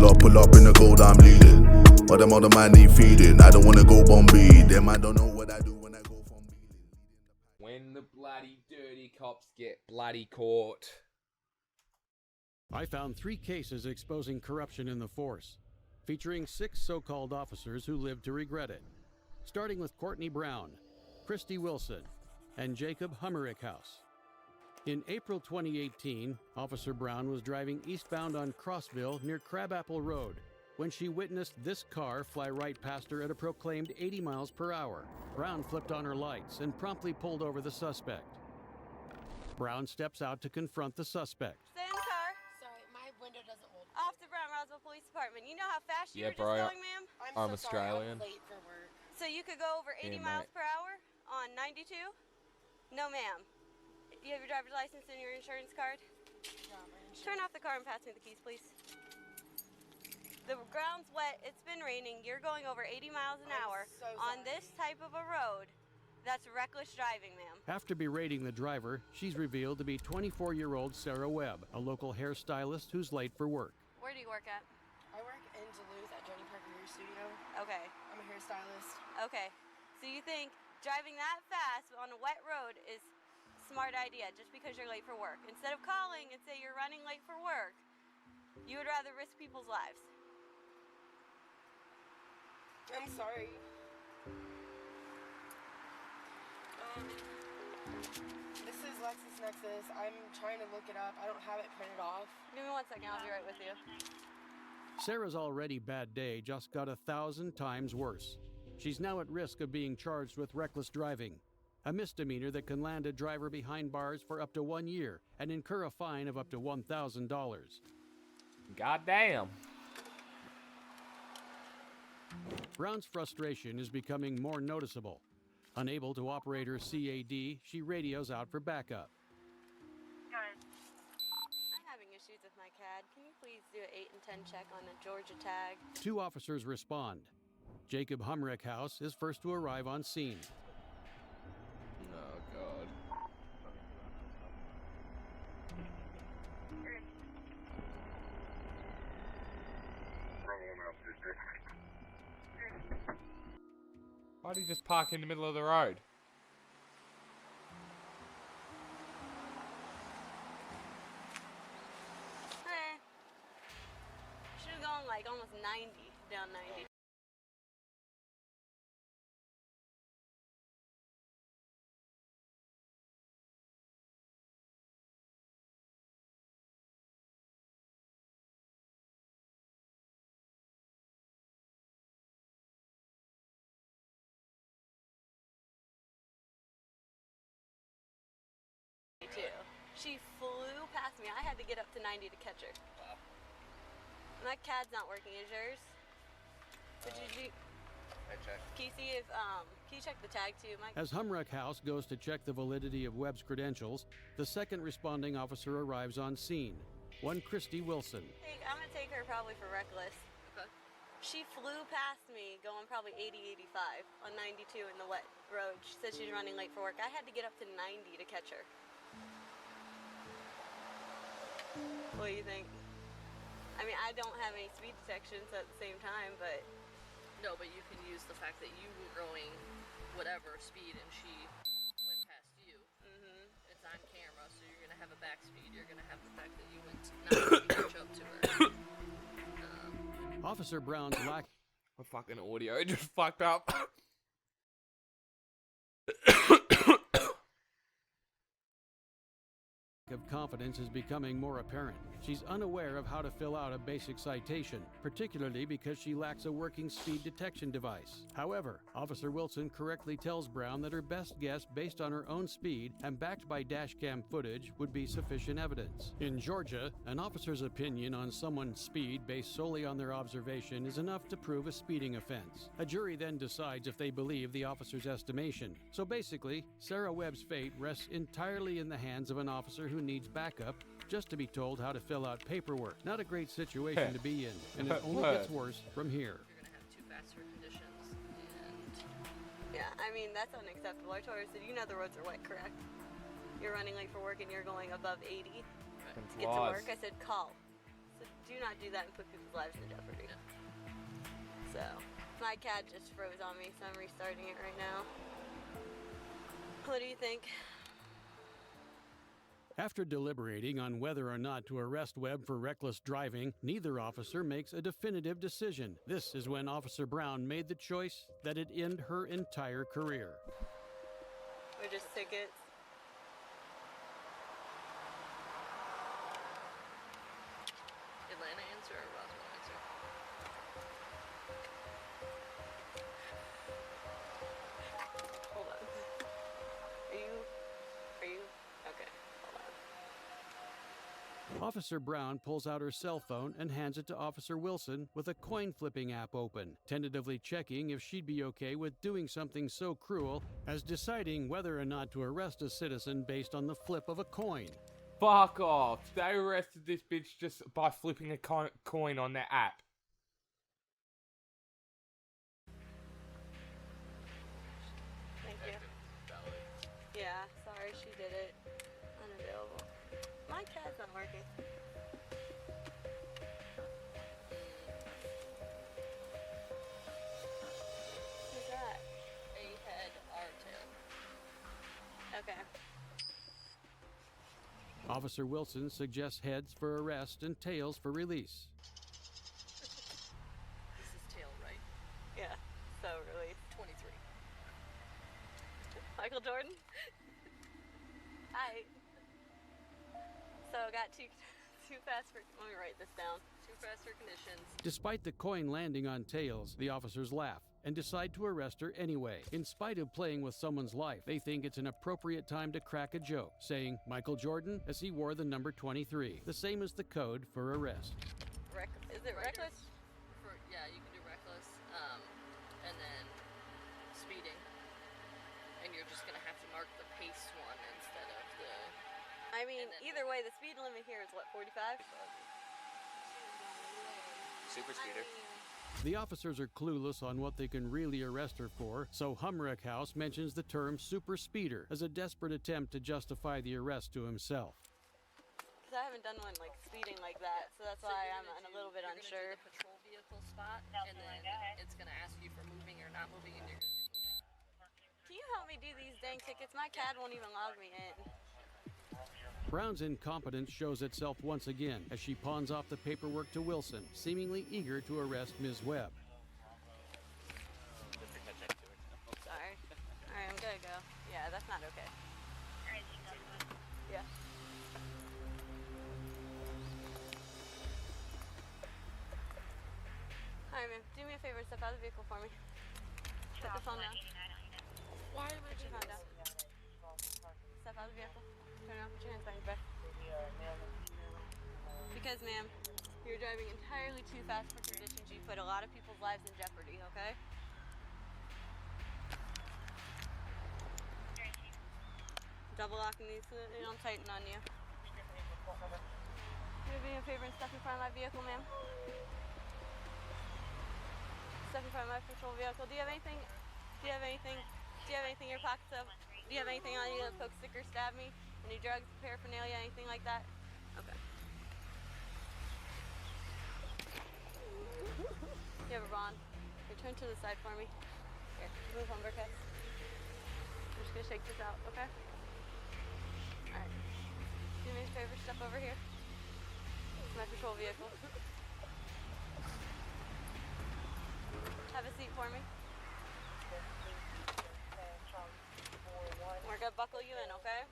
pull up in the gold, I'm leading. But them other man need feeding. I don't wanna go Bombay. Them I don't know what I do when I go from beating. When the bloody dirty cops get bloody caught. I found 3 cases exposing corruption in the force, featuring 6 so-called officers who lived to regret it. Starting with Courtney Brown, Christy Wilson, and Jacob Hummerichhouse. In April 2018, Officer Brown was driving eastbound on Crossville near Crabapple Road when she witnessed this car fly right past her at a proclaimed 80 miles per hour. Brown flipped on her lights and promptly pulled over the suspect. Brown steps out to confront the suspect. Same car. Sorry, my window doesn't hold. Off the Brown Roswell Police Department. You know how fast you Yeah, were just bro, going, ma'am? I'm so sorry, Australian. I'm late for work. So you could go over 80 Yeah, miles mate. per hour on 92? No, ma'am. You have your driver's license and your insurance card? Yeah, my insurance. Turn off the car and pass me the keys, please. The ground's wet. It's been raining. You're going over 80 miles an I'm hour so on sorry. this type of a road. That's reckless driving, ma'am. After berating the driver, she's revealed to be 24-year-old Sarah Webb, a local hairstylist who's late for work. Where do you work at? I work in Duluth at Jody Parker Hair Studio. Okay. I'm a hairstylist. Okay. So you think driving that fast on a wet road is a smart idea just because you're late for work? Instead of calling and say you're running late for work, you would rather risk people's lives. I'm sorry. This is LexisNexis. I'm trying to look it up. I don't have it printed off. Give me 1 second, I'll be right with you. Sarah's already bad day just got 1,000 times worse. She's now at risk of being charged with reckless driving, a misdemeanor that can land a driver behind bars for up to 1 year and incur a fine of up to $1,000. Goddamn. Brown's frustration is becoming more noticeable. Unable to operate her CAD, she radios out for backup. I'm having issues with my CAD. Can you please do an 8 and 10 check on a Georgia tag? 2 officers respond. Jacob Hummerichhouse is first to arrive on scene. Oh, God. Why'd he just park in the middle of the road? Should have gone like almost 90, down 90. She flew past me. I had to get up to 90 to catch her. Wow. My CAD's not working. Is yours? I checked. Can you see if can you check the tag too, Mike? As Hummerichhouse goes to check the validity of Webb's credentials, the second responding officer arrives on scene, one Christy Wilson. I'm gonna take her probably for reckless. Okay. She flew past me going probably 80, 85 on 92 in the wet road. She said she's running late for work. I had to get up to 90 to catch her. What do you think? I mean, I don't have any speed detections at the same time, but... No, but you can use the fact that you were going whatever speed and she went past you. Mm-hmm. It's on camera, so you're going to have a back speed. You're going to have the fact that you went 90 to catch up to her. Officer Brown's lack My fucking audio just fucked up. of confidence is becoming more apparent. She's unaware of how to fill out a basic citation, particularly because she lacks a working speed detection device. However, Officer Wilson correctly tells Brown that her best guess based on her own speed and backed by dashcam footage would be sufficient evidence. In Georgia, an officer's opinion on someone's speed based solely on their observation is enough to prove a speeding offense. A jury then decides if they believe the officer's estimation. So basically, Sarah Webb's fate rests entirely in the hands of an officer who needs backup just to be told how to fill out paperwork. Not a great situation to be in, and it only gets worse from here. You're going to have 2 faster conditions, and Yeah, I mean, that's unacceptable. I told her, I said, you know the roads are wet, correct? You're running late for work and you're going above 80 to get to work. I said, call. So do not do that and put people's lives in jeopardy. So, my cat just froze on me, so I'm restarting it right now. What do you think? After deliberating on whether or not to arrest Webb for reckless driving, neither officer makes a definitive decision. This is when Officer Brown made the choice that'd end her entire career. Or just tickets? Atlanta answer or Roswell answer? Hold on. Are you? Okay, hold on. Officer Brown pulls out her cell phone and hands it to Officer Wilson with a coin flipping app open, tentatively checking if she'd be okay with doing something so cruel as deciding whether or not to arrest a citizen based on the flip of a coin. Fuck off. They arrested this bitch just by flipping a coin on their app. Thank you. Yeah, sorry, she did it. Unavailable. My cat's not working. Who's that? A head, R tail. Okay. Officer Wilson suggests heads for arrest and tails for release. This is tail, right? Yeah, so release. 23. Michael Jordan? Hi. So got too fast for. Let me write this down. Too fast for conditions. Despite the coin landing on tails, the officers laugh and decide to arrest her anyway. In spite of playing with someone's life, they think it's an appropriate time to crack a joke, saying Michael Jordan as he wore the number 23, the same as the code for arrest. Is it reckless? Yeah, you can do reckless, and then speeding. And you're just gonna have to mark the pace one instead of the... I mean, either way, the speed limit here is what, 45? Super speeder. The officers are clueless on what they can really arrest her for, so Humrick House mentions the term super speeder as a desperate attempt to justify the arrest to himself. Because I haven't done one like speeding like that, so that's why I'm a little bit unsure. You're gonna do the patrol vehicle spot, and then it's gonna ask you for moving or not moving, and you're gonna do moving. Can you help me do these dang tickets? My CAD won't even log me in. Brown's incompetence shows itself once again as she pawns off the paperwork to Wilson, seemingly eager to arrest Ms. Webb. Sorry. Alright, I'm gonna go. Yeah, that's not okay. Yeah. Alright, man. Do me a favor. Step out of the vehicle for me. Put the phone down. Why am I Put your phone down. Step out of the vehicle. Turn around. Put your hands behind your back. Because, ma'am, you're driving entirely too fast for conditions. You put a lot of people's lives in jeopardy, okay? Double locking these, they don't tighten on you. Can you do me a favor and step in front of my vehicle, ma'am? Step in front of my patrol vehicle. Do you have anything? Do you have anything in your pockets? Do you have anything on you that poke, stick, or stab me? Any drugs, paraphernalia, anything like that? Okay. You have a bond. Here, turn to the side for me. Here, move Humbercats. I'm just gonna shake this out, okay? Alright. Do me a favor, step over here. It's my patrol vehicle. Have a seat for me. We're gonna buckle you in, okay?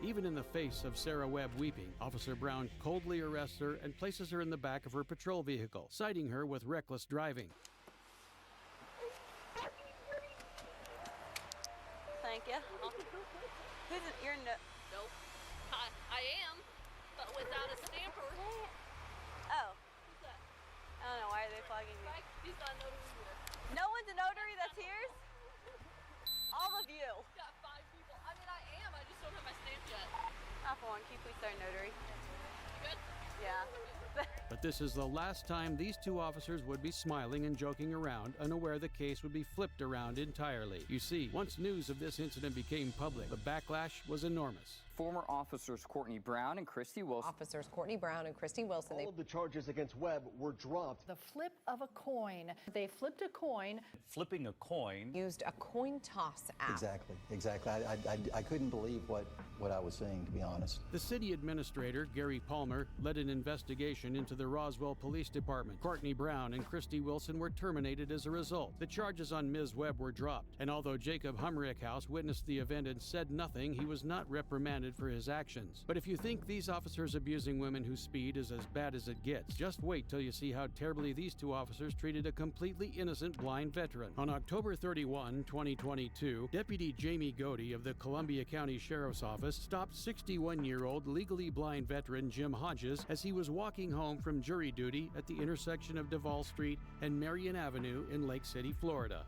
Even in the face of Sarah Webb weeping, Officer Brown coldly arrests her and places her in the back of her patrol vehicle, citing her with reckless driving. Thank you. Who's it? You're no. Nope. I am, but without a stamper. Oh. Who's that? I don't know. Why are they flagging me? He's not a notary either. No one's a notary that's here? All of you. Got 5 people. I mean, I am. I just don't have my stamp yet. Not for one. Can you please start notary? You good? Yeah. But this is the last time these two officers would be smiling and joking around, unaware the case would be flipped around entirely. You see, once news of this incident became public, the backlash was enormous. Former officers Courtney Brown and Christy Wilson. Officers Courtney Brown and Christy Wilson. All of the charges against Webb were dropped. The flip of a coin. They flipped a coin. Flipping a coin. Used a coin toss app. Exactly. I couldn't believe what I was seeing, to be honest. The city administrator, Gary Palmer, led an investigation into the Roswell Police Department. Courtney Brown and Christy Wilson were terminated as a result. The charges on Ms. Webb were dropped, and although Jacob Humrickhouse witnessed the event and said nothing, he was not reprimanded for his actions. But if you think these officers abusing women who speed is as bad as it gets, just wait till you see how terribly these two officers treated a completely innocent blind veteran. On October 31, 2022, Deputy Jamie Godey of the Columbia County Sheriff's Office stopped 61-year-old legally blind veteran Jim Hodges as he was walking home from jury duty at the intersection of Duval Street and Marion Avenue in Lake City, Florida.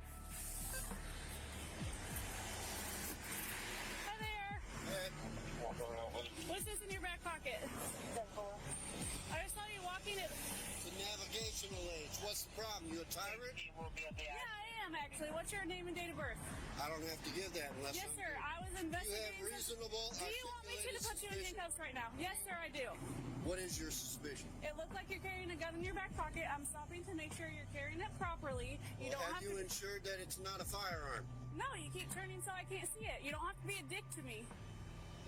Hi there. What's this in your back pocket? I just saw you walking it. The navigational aids. What's the problem? You a tyrant? Yeah, I am actually. What's your name and date of birth? I don't have to give that unless Yes, sir. I was investigating. You have reasonable. Do you want me to put you in handcuffs right now? Yes, sir, I do. What is your suspicion? It looked like you're carrying a gun in your back pocket. I'm stopping to make sure you're carrying it properly. You don't have you to. ensured that it's not a firearm? No, you keep turning so I can't see it. You don't have to be a dick to me.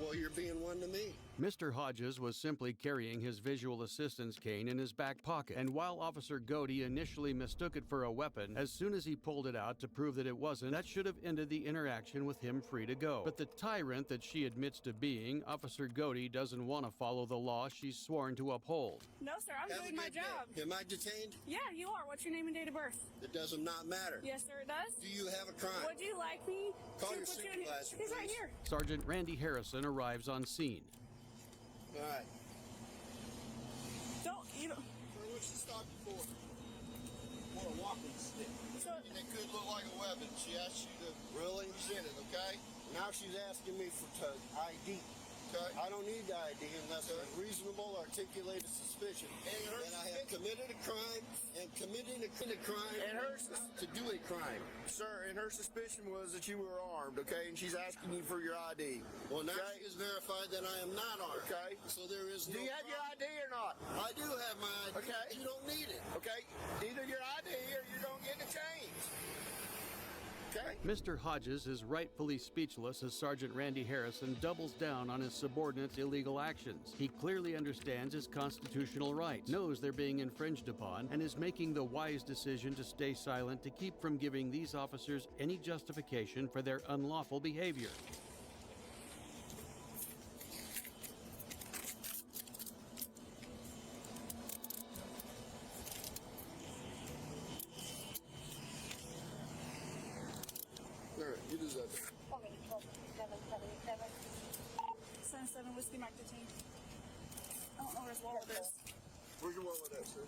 Well, you're being one to me. Mr. Hodges was simply carrying his visual assistance cane in his back pocket, and while Officer Godey initially mistook it for a weapon, as soon as he pulled it out to prove that it wasn't, that should have ended the interaction with him free to go. But the tyrant that she admits to being, Officer Godey doesn't want to follow the law she's sworn to uphold. No, sir, I'm doing my job. Am I detained? Yeah, you are. What's your name and date of birth? It does not matter. Yes, sir, it does. Do you have a crime? Would you like me Call to your put you in? supervisor, He's right please. here. Sergeant Randy Harrison arrives on scene. All right. You don't. What's she stopped you for? For a walking stick. So, It could look like a weapon. She asked you to really present it, okay? Now she's asking me for ID. Okay. I don't need the ID unless there's reasonable articulated suspicion that I have committed a crime and committing a crime to do a crime. Sir, and her suspicion was that you were armed, okay? And she's asking you for your ID. Well, now she has verified that I am not armed. Okay. So there is no Do you have your ID or not? I do have my ID. Okay. You don't need it. Okay. Either your ID or you're going to get the change. Okay. Mr. Hodges is rightfully speechless as Sergeant Randy Harrison doubles down on his subordinates' illegal actions. He clearly understands his constitutional rights, knows they're being infringed upon, and is making the wise decision to stay silent to keep from giving these officers any justification for their unlawful behavior. All right, you do that. 77 Whiskey Mike detained. I don't know where his wallet is. Where's your wallet at, sir?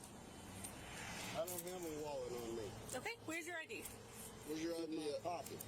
I don't have a wallet on me. Okay, where's your ID? Where's your ID at? Pocket.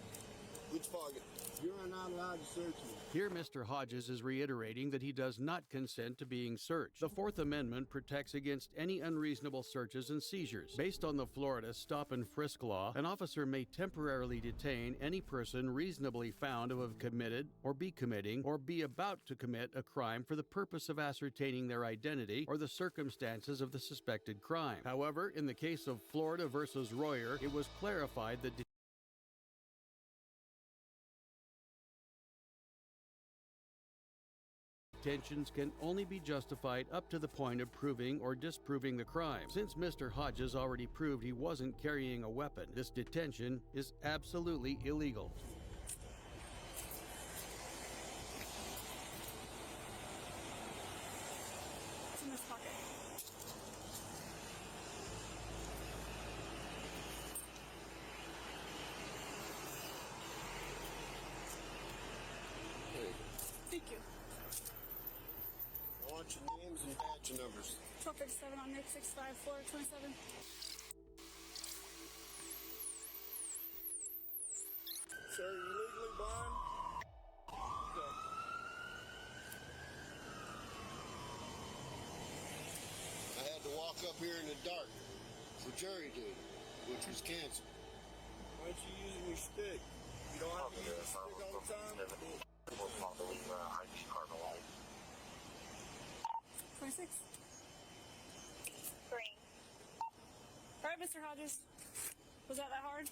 Which pocket? You are not allowed to search me. Here, Mr. Hodges is reiterating that he does not consent to being searched. The Fourth Amendment protects against any unreasonable searches and seizures. Based on the Florida stop and frisk law, an officer may temporarily detain any person reasonably found to have committed or be committing or be about to commit a crime for the purpose of ascertaining their identity or the circumstances of the suspected crime. However, in the case of Florida versus Royer, it was clarified that detentions can only be justified up to the point of proving or disproving the crime. Since Mr. Hodges already proved he wasn't carrying a weapon, this detention is absolutely illegal. It's in this pocket. Thank you. I want your names and badge numbers. 1237 on Nick 65427. Sir, are you legally blind? Okay. up here in the dark for jury duty, which was canceled. Why aren't you using your stick? You don't have to use your stick all the time? 26. Green. All right, Mr. Hodges. Was that hard?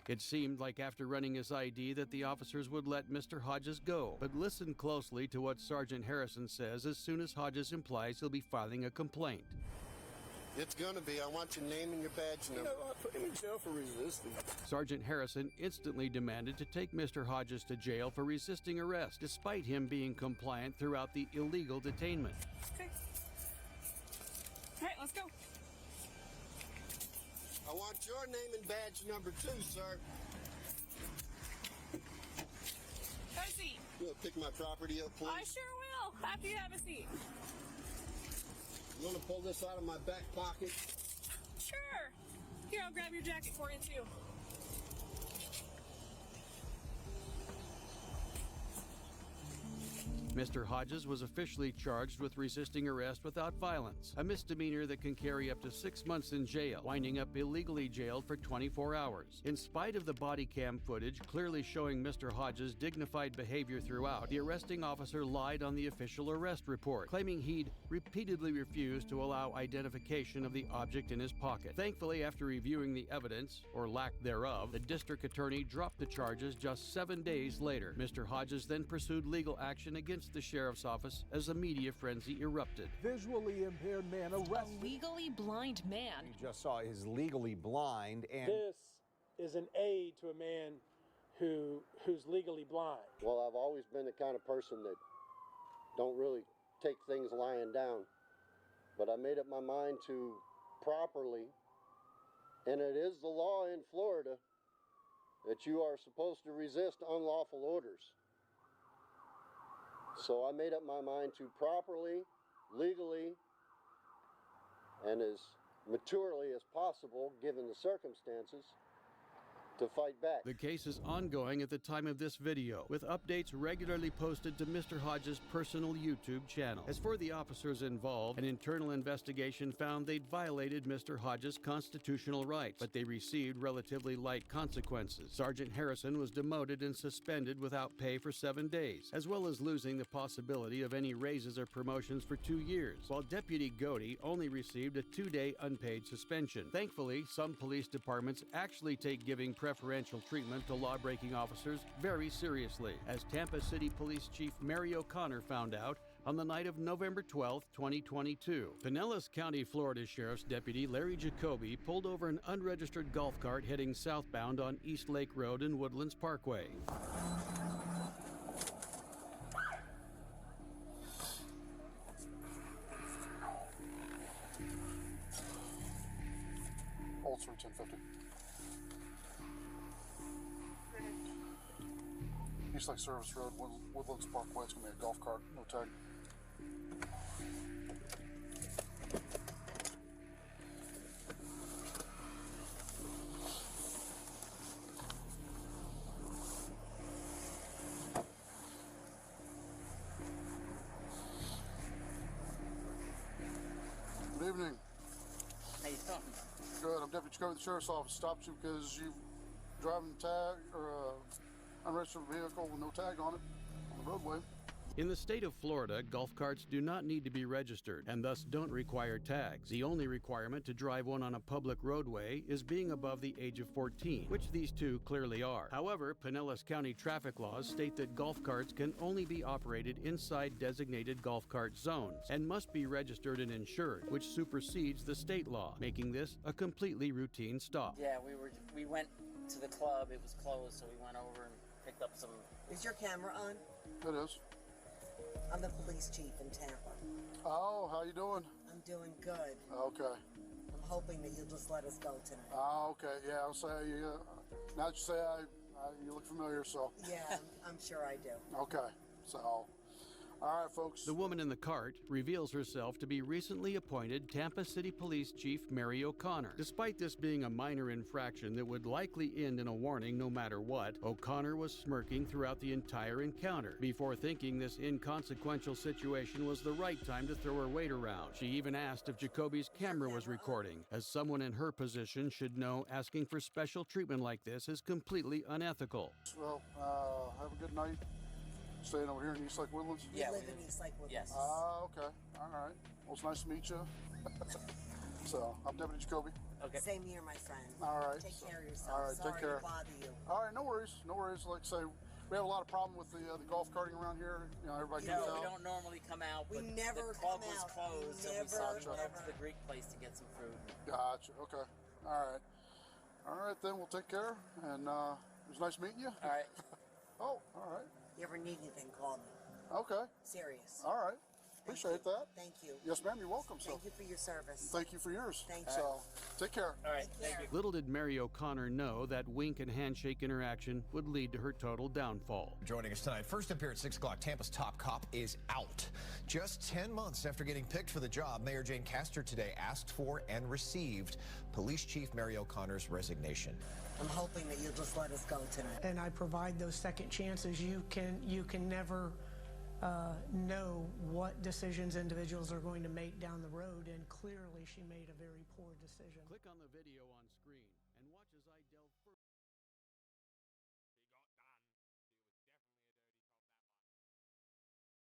It seemed like after running his ID that the officers would let Mr. Hodges go. But listen closely to what Sergeant Harrison says as soon as Hodges implies he'll be filing a complaint. It's gonna be. I want your name and your badge number. I put him in jail for resisting. Sergeant Harrison instantly demanded to take Mr. Hodges to jail for resisting arrest, despite him being compliant throughout the illegal detainment. Okay. All right, let's go. I want your name and badge number too, sir. Have a seat. You want to pick my property up, please? I sure will, after you have a seat. You want to pull this out of my back pocket? Sure. Here, I'll grab your jacket for you, too. Mr. Hodges was officially charged with resisting arrest without violence, a misdemeanor that can carry up to 6 months in jail, winding up illegally jailed for 24 hours. In spite of the body cam footage clearly showing Mr. Hodges' dignified behavior throughout, the arresting officer lied on the official arrest report, claiming he'd repeatedly refused to allow identification of the object in his pocket. Thankfully, after reviewing the evidence, or lack thereof, the district attorney dropped the charges just 7 days later. Mr. Hodges then pursued legal action against the sheriff's office as the media frenzy erupted. Visually impaired man arrested. A legally blind man. You just saw is legally blind, and this is an aid to a man who's legally blind. Well, I've always been the kind of person that don't really take things lying down, but I made up my mind to properly, and it is the law in Florida that you are supposed to resist unlawful orders. So I made up my mind to properly, legally, and as maturely as possible, given the circumstances, to fight back. The case is ongoing at the time of this video, with updates regularly posted to Mr. Hodges' personal YouTube channel. As for the officers involved, an internal investigation found they'd violated Mr. Hodges' constitutional rights, but they received relatively light consequences. Sergeant Harrison was demoted and suspended without pay for 7 days, as well as losing the possibility of any raises or promotions for 2 years, while Deputy Godey only received a 2-day unpaid suspension. Thankfully, some police departments actually take giving preferential treatment to law-breaking officers very seriously, as Tampa City Police Chief Mary O'Connor found out on the night of November 12, 2022. Pinellas County, Florida Sheriff's Deputy Larry Jacoby pulled over an unregistered golf cart heading southbound on East Lake Road and Woodlands Parkway. Old 1050. East Lake Service Road, Woodlands Parkway. It's going to be a golf cart, no tag. Good evening. How you talking? Good. I'm Deputy Jacoby of the Sheriff's Office. Stopped you because you driving tag or unregistered vehicle with no tag on it on the roadway. In the state of Florida, golf carts do not need to be registered and thus don't require tags. The only requirement to drive one on a public roadway is being above the age of 14, which these two clearly are. However, Pinellas County traffic laws state that golf carts can only be operated inside designated golf cart zones and must be registered and insured, which supersedes the state law, making this a completely routine stop. Yeah, we went to the club. It was closed, so we went over and picked up some. Is your camera on? It is. I'm the police chief in Tampa. Oh, how you doing? I'm doing good. Okay. I'm hoping that you'll just let us go tonight. Oh, okay. Yeah, I'll say now that you say you look familiar, so. Yeah, I'm sure I do. Okay. So, All right, folks. The woman in the cart reveals herself to be recently appointed Tampa City Police Chief Mary O'Connor. Despite this being a minor infraction that would likely end in a warning no matter what, O'Connor was smirking throughout the entire encounter before thinking this inconsequential situation was the right time to throw her weight around. She even asked if Jacoby's camera was recording, as someone in her position should know asking for special treatment like this is completely unethical. Well, have a good night. Staying over here in East Lake Woodlands? Yeah, we live in East Lake Woodlands. Yes. Okay. All right. Well, it's nice to meet you. So, I'm Deputy Jacoby. Okay. Same here, my friend. All right. Take care of yourself. All right, Sorry take care. to bother you. All right, no worries. No worries. Like I say, we have a lot of problem with the golf carting around here. You know, everybody comes No, we out. don't normally come out. We but never the club come was out. closed, so we went over to the Greek place to get some food. Gotcha. Okay. All right. All right, then we'll take care. And it was nice meeting you. All right. Oh, all right. You ever need anything, call me. Okay. Serious. All right. Appreciate that. Thank you. Yes, ma'am. You're welcome. Thank you for your service. Thank you for yours. Thank you. So, take care. All right. Thank you. Little did Mary O'Connor know that wink and handshake interaction would lead to her total downfall. Joining us tonight, first up here at 6 o'clock, Tampa's top cop is out. Just 10 months after getting picked for the job, Mayor Jane Castor today asked for and received Police Chief Mary O'Connor's resignation. I'm hoping that you'll just let us go tonight. And I provide those second chances. You can never know what decisions individuals are going to make down the road, and clearly she made a very poor decision. Click on the video on screen.